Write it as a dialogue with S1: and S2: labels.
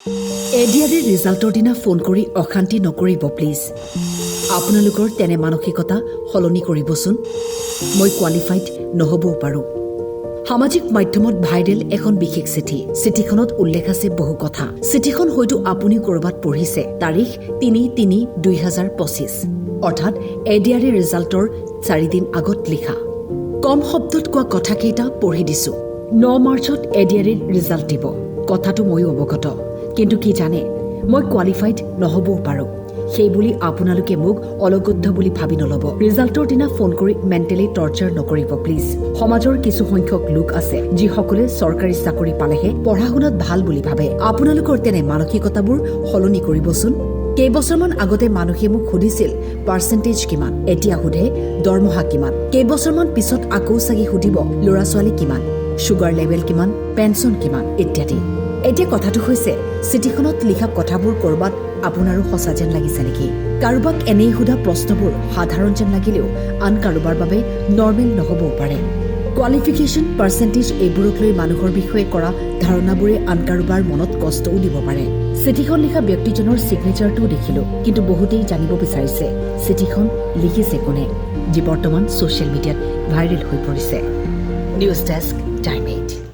S1: এডিআৰইৰ ৰিজাল্টৰ দিনা ফোন কৰি অশান্তি নকৰিব প্লিজ। আপোনালোকৰ তেনে মানসিকতা সলনি কৰিবচোন। মই কোৱালিফাইড নহবও পাৰোঁ। সামাজিক মাধ্যমত ভাইৰেল এখন বিশেষ চিঠি। চিঠিখনত উল্লেখ আছে বহু কথা। চিঠিখন হয়তো আপুনিও ক'ৰবাত পঢ়িছে। তাৰিখ 3-3-2025, অৰ্থাৎ এডিআৰইৰ ৰিজাল্টৰ 4 দিন আগত লিখা। কম শব্দত কোৱা কথাকেইটা পঢ়ি দিছো। 9 মাৰ্চত এডিআৰইৰ ৰিজাল্ট দিব। কথাটো ময়ো অৱগত, কিন্তু কি জানে, মই কোৱালিফাইড নহবও পাৰোঁ। সেইবুলি আপোনালোকে মোক অলগদ্ধ বুলি ভাবি নল'ব। ৰিজাল্টৰ দিনা ফোন কৰি মেণ্টেলি টৰ্চাৰ নকৰিব প্লিজ। সমাজৰ কিছু সংখ্যক লোক আছে যিসকলে চৰকাৰী চাকৰি পালেহে পঢ়া শুনাত ভাল বুলি ভাবে। আপোনালোকৰ তেনে মানসিকতাবোৰ সলনি কৰিবচোন। কেইবছৰমান আগতে মানুহে মোক সুধিছিল পাৰ্চেণ্টেজ কিমান, এতিয়া সোধে দৰমহা কিমান। কেইবছৰমান পিছত আকৌ চাগে সুধিব ল'ৰা ছোৱালী কিমান, ছুগাৰ লেভেল কিমান, পেঞ্চন কিমান ইত্যাদি। এতিয়া কথাটো হৈছে, চিঠিখনত লিখা কথাবোৰ ক'ৰবাত আপোনাৰো সঁচা যেন লাগিছে নেকি? কাৰোবাক এনেই সোধা প্ৰশ্নবোৰ সাধাৰণ যেন লাগিলেও আন কাৰোবাৰ বাবে নৰ্মেল নহবও পাৰে। কোৱালিফিকেশ্যন, পাৰ্চেণ্টেজ এইবোৰক লৈ মানুহৰ বিষয়ে কৰা ধাৰণাবোৰে আন কাৰোবাৰ মনত কষ্টও দিব পাৰে। চিঠিখন লিখা ব্যক্তিজনৰ ছিগনেচাৰটোও দেখিলো, কিন্তু বহুতেই জানিব বিচাৰিছে চিঠিখন লিখিছে কোনে, যি বৰ্তমান ছ'চিয়েল মিডিয়াত ভাইৰেল হৈ পৰিছে। News desk, time 8।